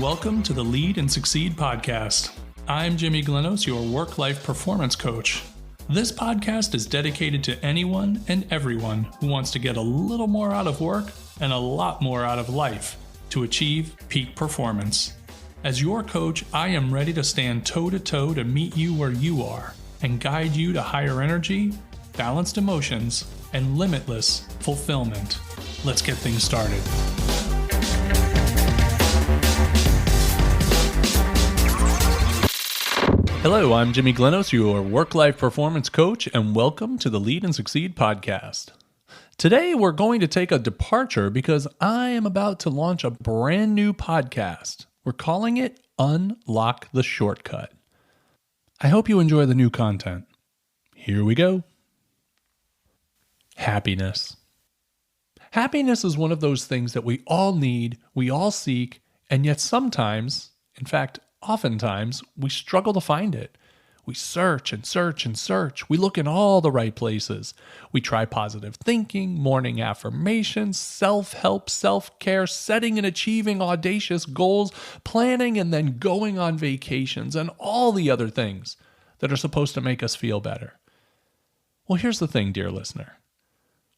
Welcome to the Lead and Succeed podcast. I'm Jimmy Glenos, your work-life performance coach. This podcast is dedicated to anyone and everyone who wants to get a little more out of work and a lot more out of life to achieve peak performance. As your coach, I am ready to stand toe-to-toe to meet you where you are and guide you to higher energy, balanced emotions, and limitless fulfillment. Let's get things started. Hello, I'm Jimmy Glenos, your work-life performance coach, and welcome to the Lead and Succeed podcast. Today, we're going to take a departure because I am about to launch a brand new podcast. We're calling it Unlock the Shortcut. I hope you enjoy the new content. Here we go. Happiness. Happiness is one of those things that we all need, we all seek, and yet sometimes, in fact, oftentimes, we struggle to find it. We search and search and search. We look in all the right places. We try positive thinking, morning affirmations, self-help, self-care, setting and achieving audacious goals, planning and then going on vacations, and all the other things that are supposed to make us feel better. Well, here's the thing, dear listener.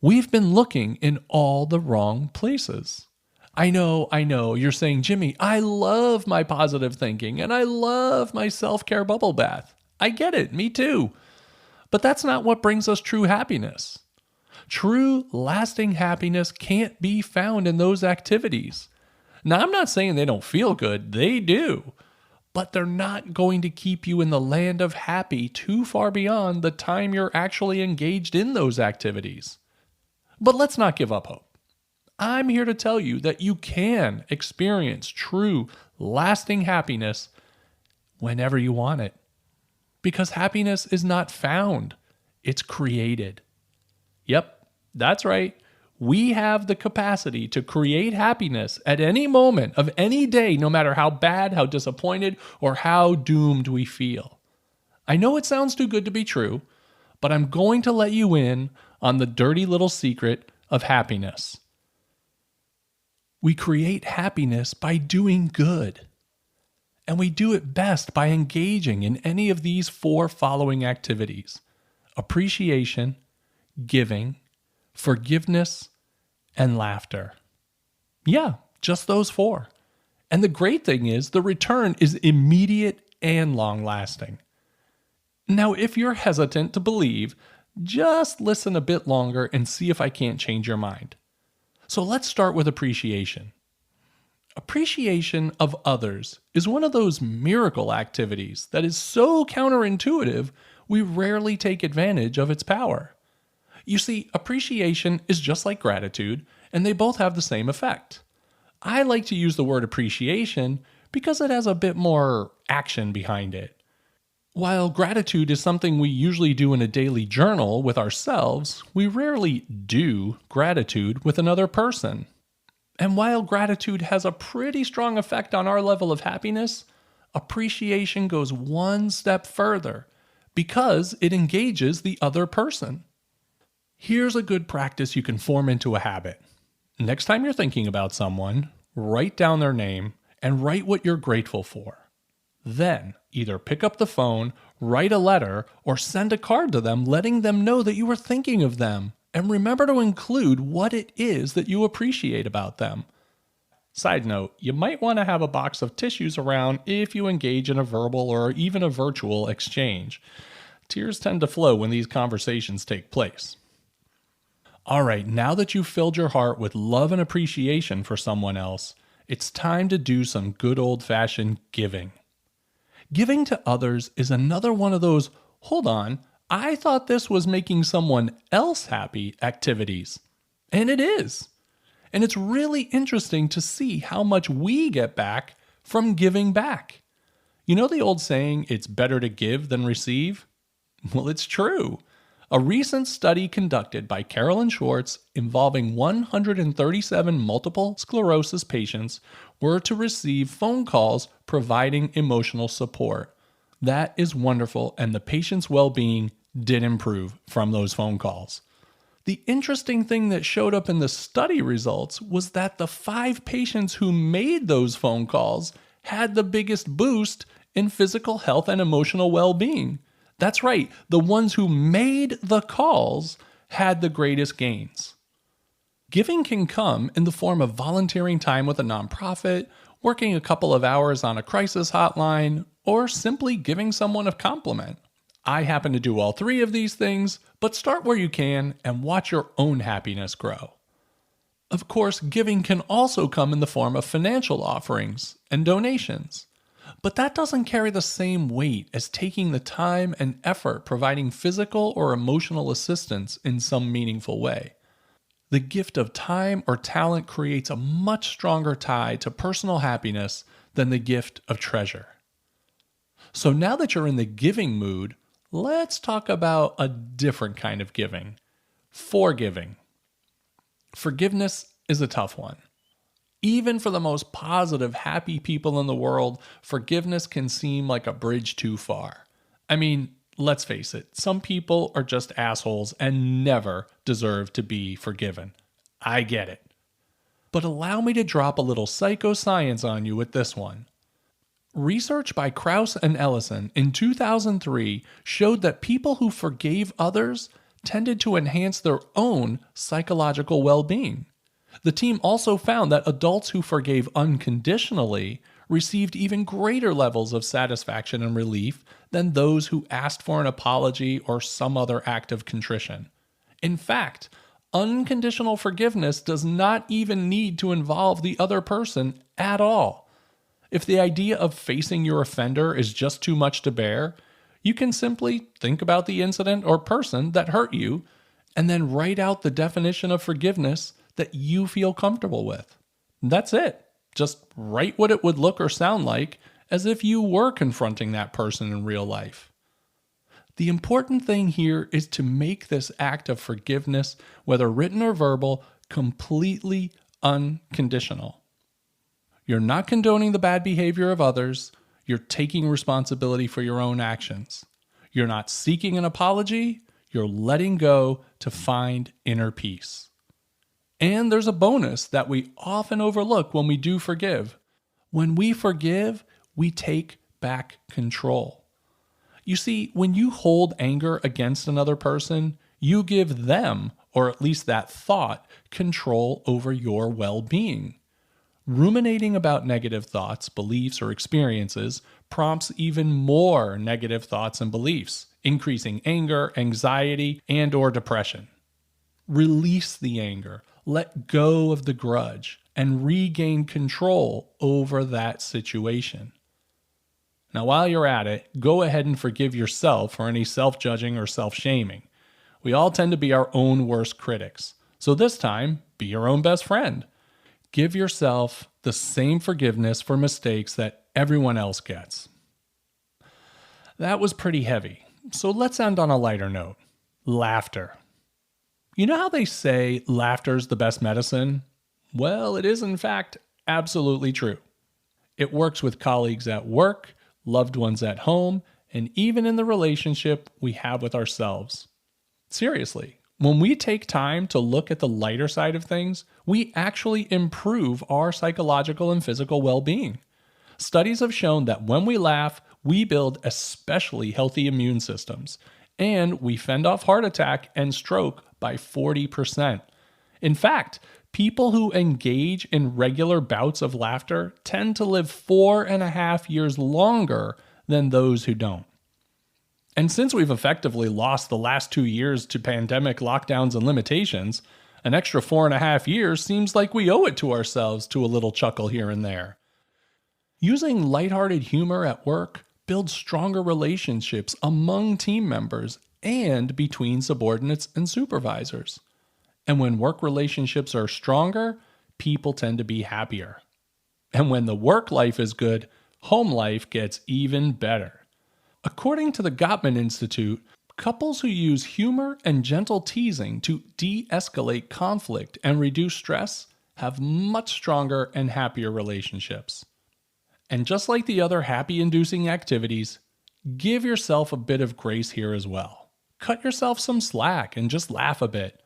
We've been looking in all the wrong places. I know, you're saying, Jimmy, I love my positive thinking and I love my self-care bubble bath. I get it, me too. But that's not what brings us true happiness. True, lasting happiness can't be found in those activities. Now, I'm not saying they don't feel good, they do. But they're not going to keep you in the land of happy too far beyond the time you're actually engaged in those activities. But let's not give up hope. I'm here to tell you that you can experience true, lasting happiness whenever you want it. Because happiness is not found, it's created. Yep, that's right. We have the capacity to create happiness at any moment of any day, no matter how bad, how disappointed, or how doomed we feel. I know it sounds too good to be true, but I'm going to let you in on the dirty little secret of happiness. We create happiness by doing good. And we do it best by engaging in any of these four following activities: appreciation, giving, forgiveness, and laughter. Yeah, just those four. And the great thing is the return is immediate and long-lasting. Now, if you're hesitant to believe, just listen a bit longer and see if I can't change your mind. So let's start with appreciation. Appreciation of others is one of those miracle activities that is so counterintuitive, we rarely take advantage of its power. You see, appreciation is just like gratitude, and they both have the same effect. I like to use the word appreciation because it has a bit more action behind it. While gratitude is something we usually do in a daily journal with ourselves, we rarely do gratitude with another person. And while gratitude has a pretty strong effect on our level of happiness, appreciation goes one step further because it engages the other person. Here's a good practice you can form into a habit. Next time you're thinking about someone, write down their name and write what you're grateful for. Then, either pick up the phone, write a letter, or send a card to them letting them know that you were thinking of them. And remember to include what it is that you appreciate about them. Side note, you might want to have a box of tissues around if you engage in a verbal or even a virtual exchange. Tears tend to flow when these conversations take place. All right, now that you've filled your heart with love and appreciation for someone else, it's time to do some good old-fashioned giving. Giving to others is another one of those, hold on, I thought this was making someone else happy activities. And it is. And it's really interesting to see how much we get back from giving back. You know the old saying, it's better to give than receive? Well, it's true. A recent study conducted by Carolyn Schwartz involving 137 multiple sclerosis patients were to receive phone calls providing emotional support. That is wonderful, and the patient's well-being did improve from those phone calls. The interesting thing that showed up in the study results was that the 5 patients who made those phone calls had the biggest boost in physical health and emotional well-being. That's right, the ones who made the calls had the greatest gains. Giving can come in the form of volunteering time with a nonprofit, working a couple of hours on a crisis hotline, or simply giving someone a compliment. I happen to do all three of these things, but start where you can and watch your own happiness grow. Of course, giving can also come in the form of financial offerings and donations, but that doesn't carry the same weight as taking the time and effort providing physical or emotional assistance in some meaningful way. The gift of time or talent creates a much stronger tie to personal happiness than the gift of treasure. So now that you're in the giving mood, let's talk about a different kind of giving: forgiving. Forgiveness is a tough one. Even for the most positive, happy people in the world, forgiveness can seem like a bridge too far. I mean, let's face it, some people are just assholes and never deserve to be forgiven. I get it. But allow me to drop a little psychoscience on you with this one. Research by Krauss and Ellison in 2003 showed that people who forgave others tended to enhance their own psychological well-being. The team also found that adults who forgave unconditionally received even greater levels of satisfaction and relief than those who asked for an apology or some other act of contrition. In fact, unconditional forgiveness does not even need to involve the other person at all. If the idea of facing your offender is just too much to bear, you can simply think about the incident or person that hurt you and then write out the definition of forgiveness that you feel comfortable with. That's it. Just write what it would look or sound like as if you were confronting that person in real life. The important thing here is to make this act of forgiveness, whether written or verbal, completely unconditional. You're not condoning the bad behavior of others. You're taking responsibility for your own actions. You're not seeking an apology. You're letting go to find inner peace. And there's a bonus that we often overlook when we do forgive. When we forgive, we take back control. You see, when you hold anger against another person, you give them, or at least that thought, control over your well-being. Ruminating about negative thoughts, beliefs, or experiences prompts even more negative thoughts and beliefs, increasing anger, anxiety, and/or depression. Release the anger, let go of the grudge, and regain control over that situation. Now, while you're at it, go ahead and forgive yourself for any self-judging or self-shaming. We all tend to be our own worst critics. So this time, be your own best friend. Give yourself the same forgiveness for mistakes that everyone else gets. That was pretty heavy, so let's end on a lighter note. Laughter. You know how they say laughter's the best medicine? Well, it is in fact absolutely true. It works with colleagues at work, loved ones at home, and even in the relationship we have with ourselves. Seriously, when we take time to look at the lighter side of things, we actually improve our psychological and physical well-being. Studies have shown that when we laugh, we build especially healthy immune systems, and we fend off heart attack and stroke by 40%. In fact, people who engage in regular bouts of laughter tend to live 4.5 years longer than those who don't. And since we've effectively lost the last 2 years to pandemic lockdowns and limitations, an extra 4.5 years seems like we owe it to ourselves to a little chuckle here and there. Using lighthearted humor at work builds stronger relationships among team members and between subordinates and supervisors. And when work relationships are stronger, people tend to be happier. And when the work life is good, home life gets even better. According to the Gottman Institute, couples who use humor and gentle teasing to de-escalate conflict and reduce stress have much stronger and happier relationships. And just like the other happy-inducing activities, give yourself a bit of grace here as well. Cut yourself some slack and just laugh a bit.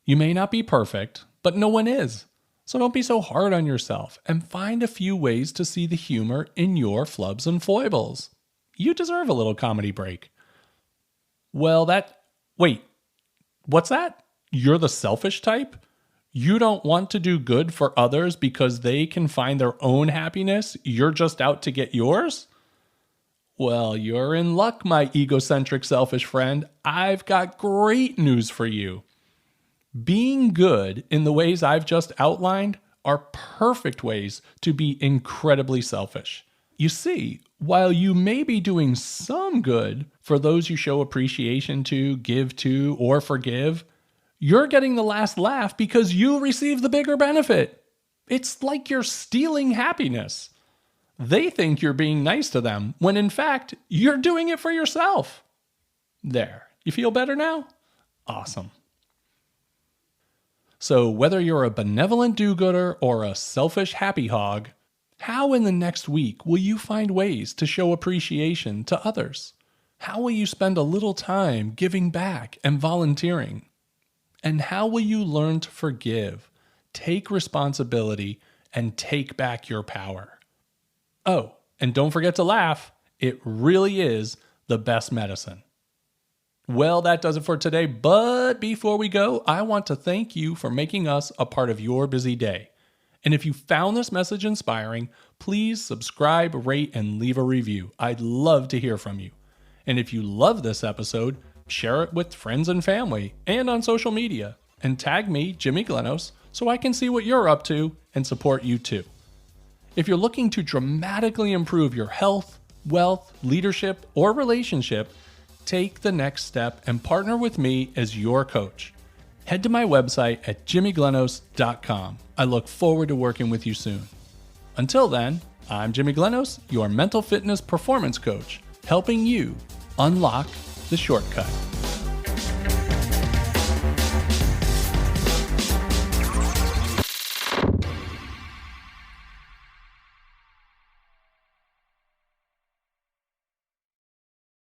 You may not be perfect, but no one is. So don't be so hard on yourself and find a few ways to see the humor in your flubs and foibles. You deserve a little comedy break. Wait, what's that? You're the selfish type? You don't want to do good for others because they can find their own happiness? You're just out to get yours? Well, you're in luck, my egocentric, selfish friend. I've got great news for you. Being good in the ways I've just outlined are perfect ways to be incredibly selfish. You see, while you may be doing some good for those you show appreciation to, give to, or forgive, you're getting the last laugh because you receive the bigger benefit. It's like you're stealing happiness. They think you're being nice to them when in fact, you're doing it for yourself. There. You feel better now? Awesome. So whether you're a benevolent do-gooder or a selfish happy hog, how in the next week will you find ways to show appreciation to others? How will you spend a little time giving back and volunteering? And how will you learn to forgive, take responsibility, and take back your power? Oh, and don't forget to laugh. It really is the best medicine. Well, that does it for today. But before we go, I want to thank you for making us a part of your busy day. And if you found this message inspiring, please subscribe, rate, and leave a review. I'd love to hear from you. And if you love this episode, share it with friends and family and on social media. And tag me, Jimmy Glenos, so I can see what you're up to and support you too. If you're looking to dramatically improve your health, wealth, leadership, or relationship, take the next step and partner with me as your coach. Head to my website at jimmyglenos.com. I look forward to working with you soon. Until then, I'm Jimmy Glenos, your mental fitness performance coach, helping you unlock the shortcut.